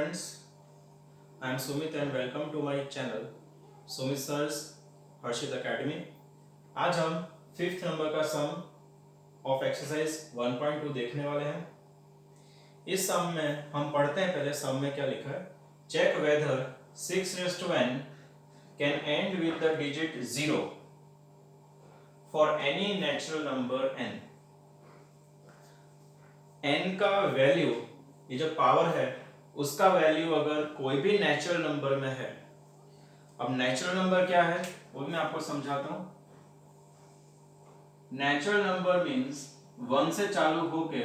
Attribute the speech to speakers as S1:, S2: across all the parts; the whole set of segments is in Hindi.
S1: friends, I am Sumit and welcome to my channel Sumit Sir's Harshit Academy। आज हम 5th नंबर का सम ऑफ एक्सरसाइज 1.2 देखने वाले हैं। इस सम में हम पढ़ते हैं, पहले सम में क्या लिखा है। Check whether 6n can end with the digit 0 for any natural number n। n का वैल्यू, ये जो पावर है उसका वैल्यू अगर कोई भी नेचुरल नंबर में है। अब नेचुरल नंबर क्या है वो मैं आपको समझाता हूं। नेचुरल नंबर मींस 1 से चालू होके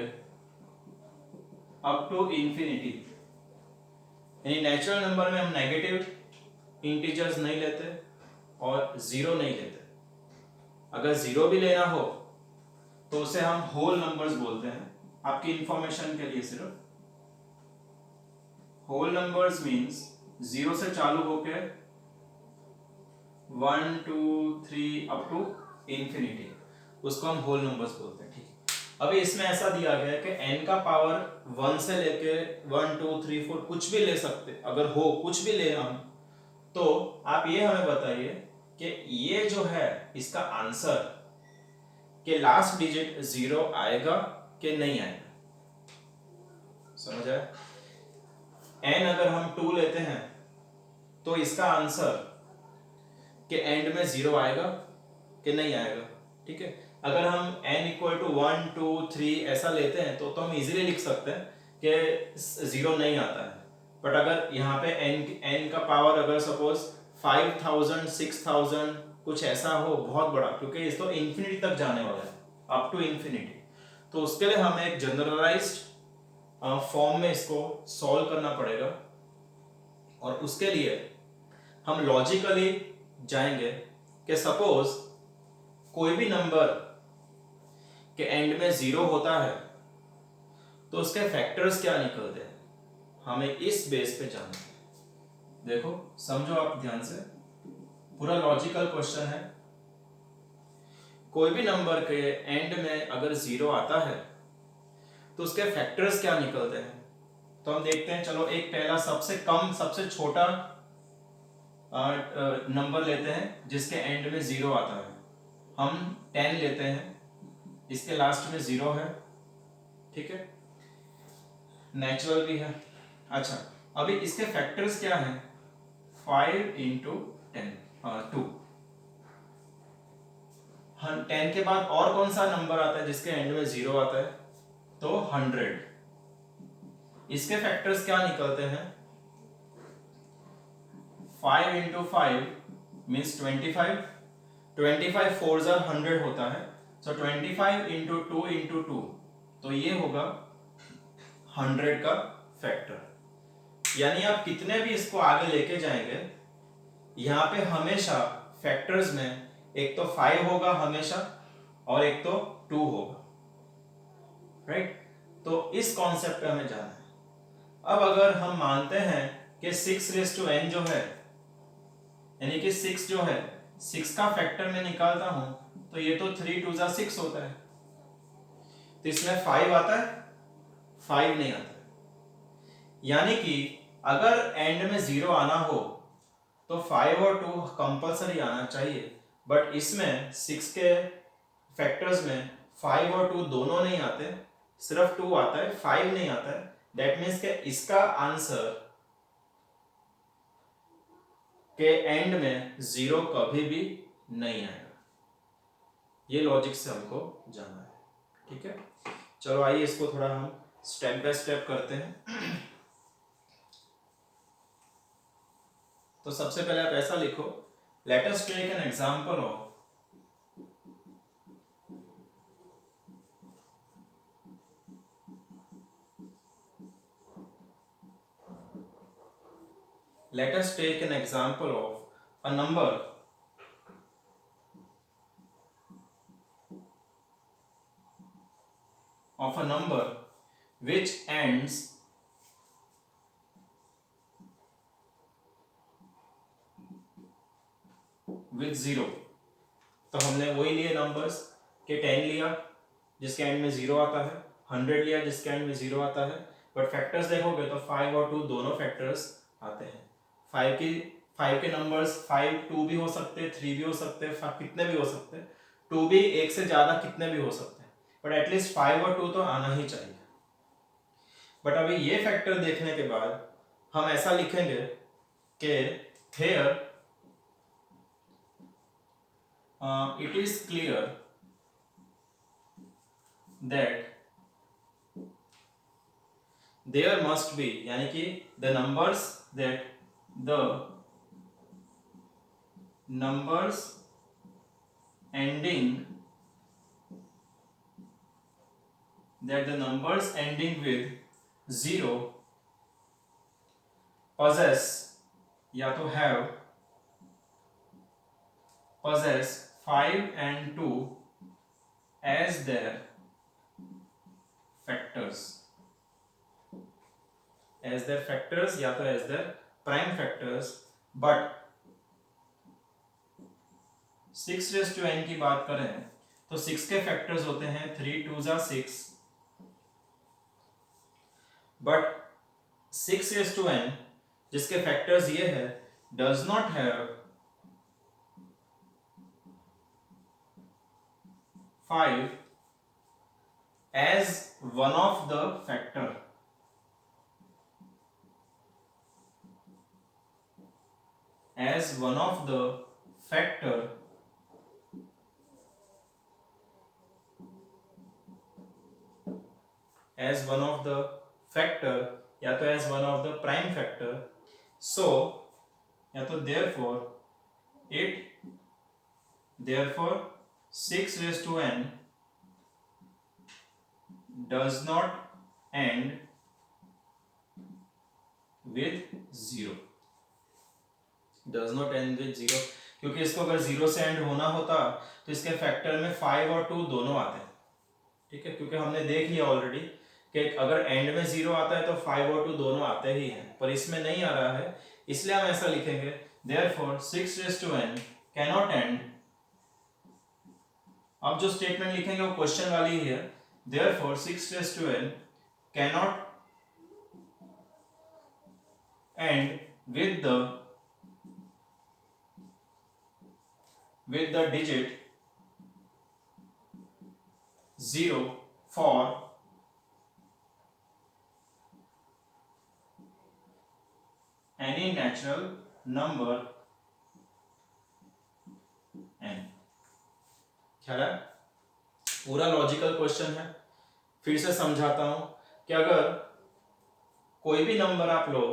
S1: अप टू इंफिनिटी। यानी नेचुरल नंबर में हम नेगेटिव इंटीजर्स नहीं लेते और जीरो नहीं लेते। अगर जीरो भी लेना हो तो उसे हम होल नंबर्स बोलते हैं। आपकी इंफॉर्मेशन के लिए सिर्फ होल नंबर्स मींस 0 से चालू होके 1 2 3 अप टू इंफिनिटी, उसको हम होल नंबर्स बोलते हैं। ठीक, अभी इसमें ऐसा दिया गया है कि n का पावर 1 से लेके 1 2 3 4 कुछ भी ले सकते। अगर हो कुछ भी ले हम, तो आप ये हमें बताइए कि ये जो है इसका आंसर के लास्ट डिजिट 0 आएगा कि नहीं आएगा। समझ आया? n अगर हम 2 लेते हैं तो इसका आंसर के एंड में 0 आएगा कि नहीं आएगा। ठीक है, अगर हम n इक्वल टू 1 2 3 ऐसा लेते हैं तो हम इजीली लिख सकते हैं कि 0 नहीं आता है। बट अगर यहाँ पे n का पावर अगर सपोज 5000 6000 कुछ ऐसा हो बहुत बड़ा, क्योंकि इस तो इंफिनिटी तक जाने वाला है, अप टू इंफिनिटी, तो उसके लिए हमें एक जनरलाइज्ड फॉर्म में इसको सॉल्व करना पड़ेगा। और उसके लिए हम लॉजिकली जाएंगे कि सपोज कोई भी नंबर के एंड में 0 होता है तो उसके फैक्टर्स क्या निकलते हैं, हमें इस बेस पे जानना है। देखो समझो आप ध्यान से, पूरा लॉजिकल क्वेश्चन है। कोई भी नंबर के एंड में अगर 0 आता है तो उसके फैक्टर्स क्या निकलते हैं, तो हम देखते हैं। चलो एक पहला सबसे कम सबसे छोटा नंबर लेते हैं जिसके एंड में 0 आता है। हम 10 लेते हैं, इसके लास्ट में 0 है। ठीक है, नेचुरल भी है। अच्छा, अभी इसके फैक्टर्स क्या हैं? 5 इंटू 10 2। 10 के बाद और कौन सा नंबर आता है जिसके एंड में 0 आता है? तो 100। इसके फैक्टर्स क्या निकलते हैं? 5 इंटू 5 मीन्स 25। 25 4 100 होता है। सो 25 इंटू 2 इंटू 2, तो ये होगा 100 का फैक्टर। यानी आप कितने भी इसको आगे लेके जाएंगे, यहाँ पे हमेशा फैक्टर्स में एक तो 5 होगा हमेशा और एक तो 2 होगा। राइट, तो इस कॉन्सेप्ट पे हमें जाना है। अब अगर हम मानते हैं कि 6n जो है, यानी कि 6 जो है 6 का फैक्टर में निकालता हूं तो ये तो 3 2 6 होता है। तो इसमें 5 आता है? 5 नहीं आता है। यानी कि अगर एंड में 0 आना हो तो 5 और 2 कंपलसरी आना चाहिए। बट इसमें 6 के फैक्टर्स में 5 और 2 दोनों नहीं आते, सिर्फ 2 आता है, 5 नहीं आता है। दैट मीन्स के इसका आंसर के एंड में 0 कभी भी नहीं आएगा। ये लॉजिक से हमको जाना है। ठीक है, चलो आइए इसको थोड़ा हम स्टेप बाय स्टेप करते हैं। तो सबसे पहले आप ऐसा लिखो, let us take an example of let us take an example of a number which ends with 0। तो हमने वही लिए नंबर्स के 10 लिया जिसके एंड में 0 आता है, 100 लिया जिसके एंड में 0 आता है, बट फैक्टर्स देखोगे तो 5 और 2 दोनों फैक्टर्स आते हैं। 5 के नंबर्स 5 2 भी हो सकते हैं, 3 भी हो सकते हैं, कितने भी हो सकते हैं, 2 भी एक से ज्यादा कितने भी हो सकते हैं, बट एटलीस्ट 5 और 2 तो आना ही चाहिए। बट अभी ये फैक्टर देखने के बाद हम ऐसा लिखेंगे कि here it is clear that there must be, यानी कि the numbers ending with 0 possess या तो possess 5 and 2 as their factors, या तो as their prime factors, but 6 raised to n की बात करें तो 6 के फैक्टर्स होते हैं 3 2 6, बट 6 raised to n जिसके फैक्टर्स ये है does not have 5 as one of the factor, as one of the factor as one of the factor या तो as one of the prime factor, so या तो therefore 6 raised to n does not end with 0, does not end with 0, क्योंकि इसको अगर 0 से एंड होना होता तो इसके फैक्टर में 5 और 2 दोनों आते हैं, ठीक है, क्योंकि हमने देख लिया ऑलरेडी कि अगर एंड में 0 आता है तो 5 और 2 दोनों आते ही हैं, पर इसमें नहीं आ रहा है, इसलिए हम ऐसा लिखेंगे therefore 6 raised to n cannot end, अब जो स्टेटमेंट लिखेंगे वो क्वेश्चन वाली ही है, therefore 6 raised to n cannot end with the digit 0 for any natural number n। ख्याल है? पूरा लॉजिकल क्वेश्चन है, फिर से समझाता हूं कि अगर कोई भी नंबर आप लो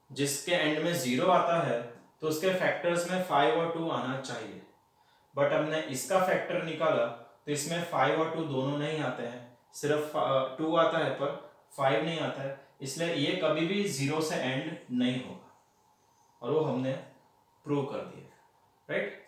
S1: जिसके एंड में 0 आता है तो उसके फैक्टर्स में 5 और 2 आना चाहिए, बट हमने इसका फैक्टर निकाला तो इसमें 5 और 2 दोनों नहीं आते हैं, सिर्फ 2 आता है पर 5 नहीं आता है, इसलिए ये कभी भी 0 से एंड नहीं होगा, और वो हमने प्रूव कर दिया, राइट।